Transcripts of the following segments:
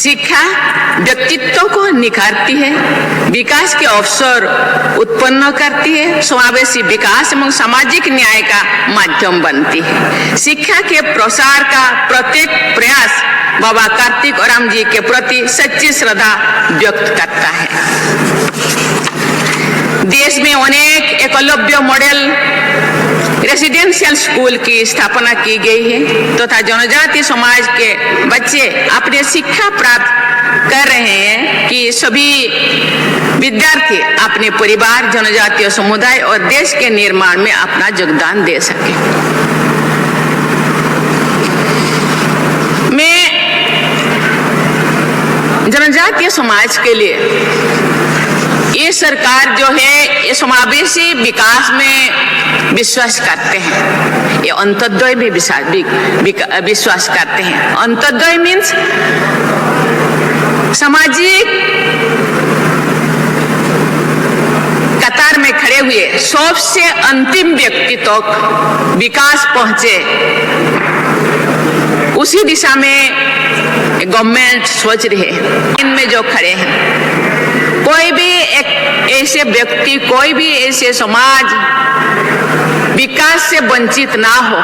शिक्षा व्यक्तित्व को निखारती है, विकास के अवसर उत्पन्न करती है, समावेशी विकास एवं सामाजिक न्याय का माध्यम बनती है। शिक्षा के प्रसार का प्रत्येक प्रयास बाबा कार्तिक औराम जी के प्रति सच्ची श्रद्धा व्यक्त करता है। देश में अनेक एकलव्य मॉडल रेसिडेंशियल स्कूल की स्थापना की गई है तथा जनजातीय समाज के बच्चे अपने शिक्षा प्राप्त कर रहे हैं कि सभी विद्यार्थी अपने परिवार, जनजातीय समुदाय और देश के निर्माण में अपना योगदान दे सके। मैं जनजातीय समाज के लिए ये सरकार जो है ये समावेशी विकास में विश्वास करते हैं, ये अंत्योदय में विश्वास करते हैं। अंत्योदय मीन्स सामाजिक कतार में खड़े हुए सबसे अंतिम व्यक्ति तक विकास पहुंचे, उसी दिशा में गवर्नमेंट सोच रही है। इनमें जो खड़े हैं कोई भी एक ऐसे व्यक्ति, कोई भी ऐसे समाज विकास से वंचित ना हो,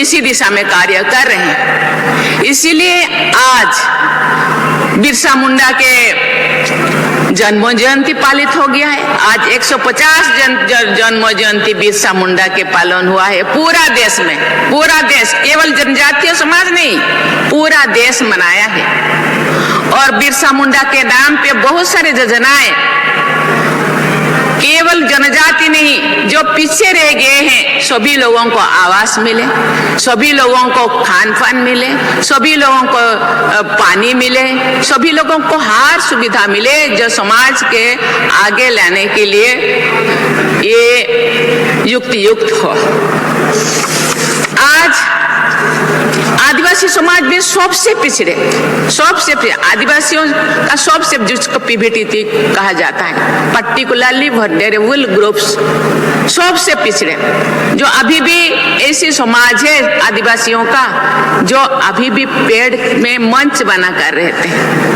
इसी दिशा में कार्य कर रहे हैं। इसीलिए आज बिरसा मुंडा के जन्म जयंती पालित हो गया है। आज 150 जन्म जयंती बिरसा मुंडा के पालन हुआ है पूरा देश में। पूरा देश, केवल जनजातीय समाज नहीं, पूरा देश मनाया है। और बिरसा मुंडा के नाम पे बहुत सारे योजनाएं, केवल जनजाति नहीं, जो पीछे रह गए हैं सभी लोगों को आवास मिले, सभी लोगों को खान पान मिले, सभी लोगों को पानी मिले, सभी लोगों को हर सुविधा मिले जो समाज के आगे लाने के लिए ये युक्त हो। आज आदिवासी समाज में सबसे पिछड़े, आदिवासियों का सबसे, जिसको पीवीटी कहा जाता है, पर्टिकुलरली वल्नरेबल ग्रुप्स, सबसे पिछड़े, जो अभी भी ऐसी समाज है आदिवासियों का जो अभी भी पेड़ में मंच बना कर रहते हैं,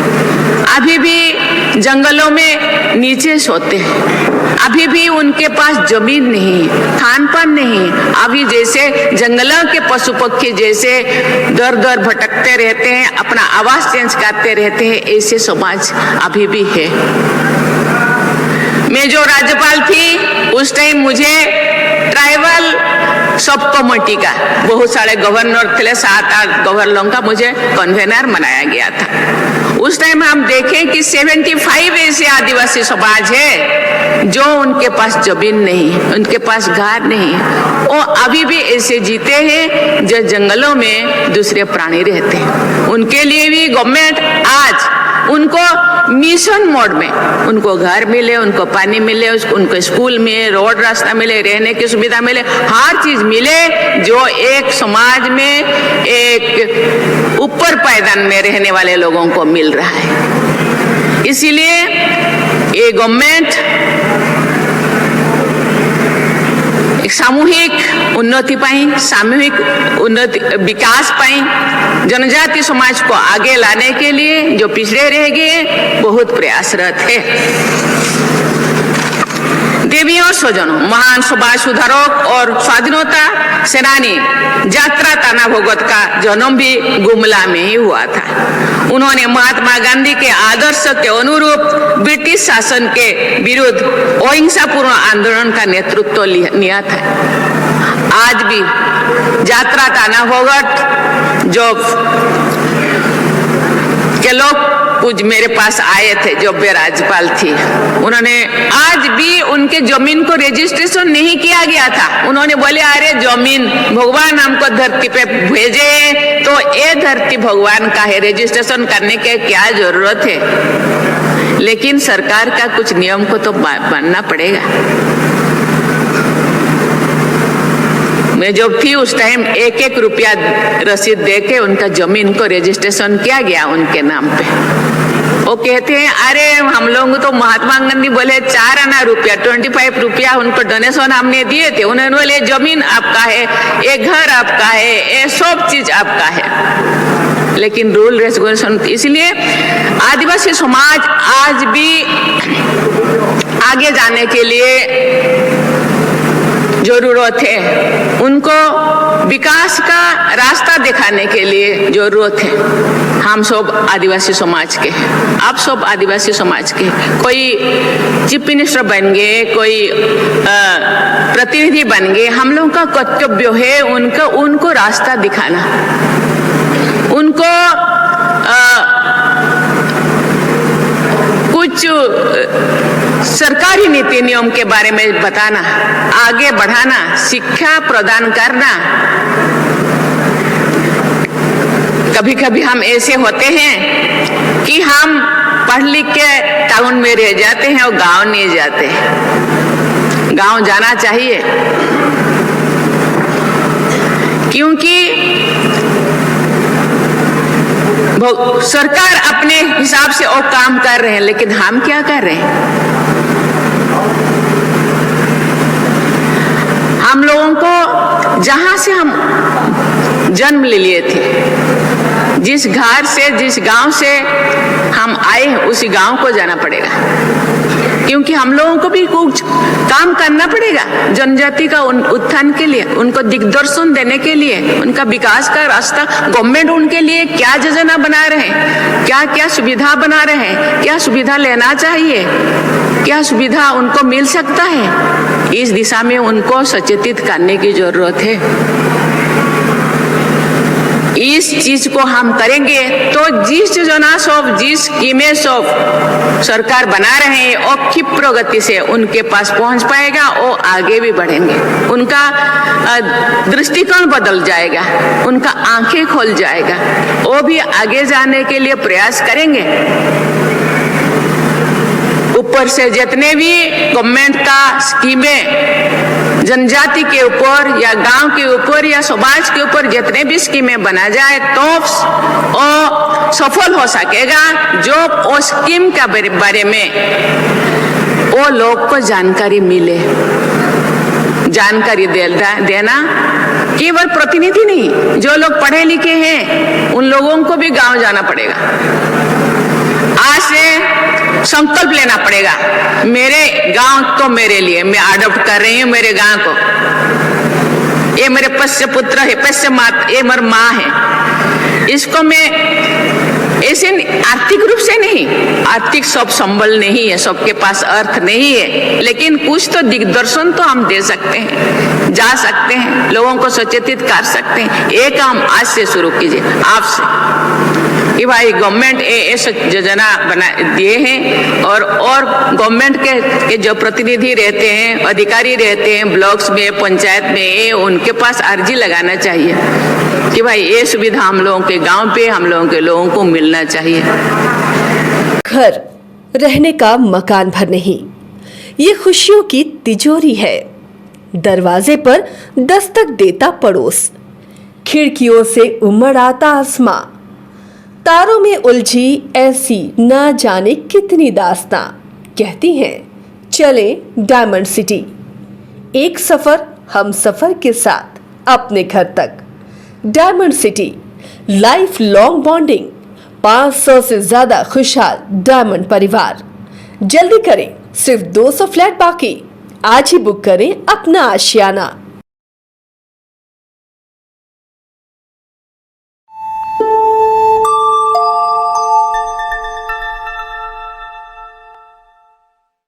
अभी भी जंगलों में नीचे सोते हैं, अभी भी उनके पास जमीन नहीं, खान पान नहीं, अभी जैसे जंगलों के पशु पक्षी जैसे दर दर भटकते रहते हैं, अपना आवास चेंज करते रहते हैं, ऐसे समाज अभी भी है। मैं जो राज्यपाल थी उस टाइम मुझे ट्राइबल सब कमेटी का बहुत सारे गवर्नर थे, 7-8 गवर्नरों का मुझे कन्वेनर बनाया गया था। उस टाइम हम देखें कि 75 ऐसे आदिवासी समाज है जो उनके पास जमीन नहीं, उनके पास घर नहीं, वो अभी भी ऐसे जीते हैं जो जंगलों में दूसरे प्राणी रहते हैं। उनके लिए भी गवर्नमेंट आज उनको मिशन मोड में, उनको घर मिले, उनको पानी मिले, उनको स्कूल में रोड रास्ता मिले, रहने की सुविधा मिले, हर चीज मिले जो एक समाज में एक ऊपर पायदान में रहने वाले लोगों को मिल रहा है। इसीलिए ये गवर्नमेंट सामूहिक उन्नति पाई, सामूहिक उन्नति विकास पाई, जनजाति समाज को आगे लाने के लिए जो पिछड़े रह गए बहुत प्रयासरत है। देवियों स्वजनों, महान समाज सुधारक और स्वाधीनता सेनानी यात्रा ताना भगत का जन्म भी गुमला में ही हुआ था। उन्होंने महात्मा गांधी के आदर्श के अनुरूप ब्रिटिश शासन के विरुद्ध अहिंसापूर्ण आंदोलन का नेतृत्व लिया था। आज भी यात्रा ताना भगत जो के लोग कुछ मेरे पास आए थे जब मैं राज्यपाल थी, उन्होंने आज भी उनके जमीन को रजिस्ट्रेशन नहीं किया गया था। उन्होंने बोले अरे जमीन भगवान हमको धरती पे भेजे तो ये धरती भगवान का है, रजिस्ट्रेशन करने के क्या जरूरत है। लेकिन सरकार का कुछ नियम को तो मानना पड़ेगा। मैं जब थी उस टाइम 1-1 रुपया रसीद देके उनका जमीन को रजिस्ट्रेशन किया गया उनके नाम पे। वो कहते हैं अरे हम लोग तो महात्मा गांधी बोले 4 आना रुपया, 25 रुपया उनको डोनेशन हमने दिए थे। उन्होंने बोले जमीन आपका है, ये घर आपका है, ये सब चीज आपका है। लेकिन रूल रेगुलेशन, इसलिए आदिवासी समाज आज भी आगे जाने के लिए जरूरत है, उनको विकास का रास्ता दिखाने के लिए जरूरत है। हम सब आदिवासी समाज के, आप सब आदिवासी समाज के, कोई चीफ मिनिस्टर बन गए, कोई प्रतिनिधि बन गए, हम लोगों का कर्तव्य है उनको रास्ता दिखाना, उनको कुछ सरकारी नीति नियम के बारे में बताना, आगे बढ़ाना, शिक्षा प्रदान करना। कभी कभी हम ऐसे होते हैं कि हम पढ़ लिख के टाउन में रह जाते हैं और गांव नहीं जाते। गांव जाना चाहिए, क्योंकि सरकार अपने हिसाब से और काम कर रहे हैं, लेकिन हम क्या कर रहे हैं? हम लोगों को जहां से हम जन्म ले लिए थे, जिस घर से, जिस गांव से हम आए, उसी गांव को जाना पड़ेगा, क्योंकि हम लोगों को भी कुछ काम करना पड़ेगा जनजाति का उत्थान के लिए, उनको दिग्दर्शन देने के लिए, उनका विकास का रास्ता। गवर्नमेंट उनके लिए क्या योजना बना रहे हैं, क्या क्या सुविधा बना रहे हैं, क्या सुविधा लेना चाहिए, क्या सुविधा उनको मिल सकता है, इस दिशा में उनको सचेतित करने की जरूरत है। इस चीज को हम करेंगे तो जिस योजना सब, जिस स्कीमें सब सरकार बना रहे हैं और की प्रगति से उनके पास पहुंच पाएगा और आगे भी बढ़ेंगे, उनका दृष्टिकोण बदल जाएगा, उनका आंखें खोल जाएगा, वो भी आगे जाने के लिए प्रयास करेंगे। ऊपर से जितने भी गवर्नमेंट का स्कीमें जनजाति के ऊपर या गांव के ऊपर या समाज के ऊपर जितने भी स्कीमें बना जाए तो वो सफल हो सकेगा, जो वो स्कीम के बारे में वो लोग को जानकारी मिले। जानकारी देना केवल प्रतिनिधि नहीं, जो लोग पढ़े लिखे हैं उन लोगों को भी गांव जाना पड़ेगा। आज से संकल्प लेना पड़ेगा, मेरे गांव तो मेरे लिए, मैं अडॉप्ट कर रही हूँ मेरे गांव को, ये मेरे पश्य पुत्र है, पश्य माता, ये मेरी माँ है। इसको मैं ऐसे आर्थिक रूप से नहीं, आर्थिक सब संबल नहीं है, सबके पास अर्थ नहीं है, लेकिन कुछ तो दिग्दर्शन तो हम दे सकते हैं, जा सकते हैं, लोगों को सचेतित कर सकते हैं। ये काम आज से शुरू कीजिए आपसे कि भाई गवर्नमेंट ऐसे योजना बना दिए हैं और गवर्नमेंट के जो प्रतिनिधि रहते हैं, अधिकारी रहते हैं ब्लॉक्स में, पंचायत में, उनके पास अर्जी लगाना चाहिए कि भाई ये सुविधा हम लोगों के गांव पे, हम लोगों के लोगों को मिलना चाहिए। घर रहने का मकान भर नहीं, ये खुशियों की तिजोरी है। दरवाजे पर दस्तक देता पड़ोस, खिड़कियों से उमड़ आता आसमां, तारों में उलझी ऐसी ना जाने कितनी दास्तां। कहती हैं चले डायमंड सिटी, एक सफर हम सफर के साथ अपने घर तक। Diamond city, life long bonding, 500 से ज्यादा खुशहाल डायमंड परिवार। जल्दी करें, सिर्फ 200 फ्लैट बाकी, आज ही बुक करें अपना आशियाना।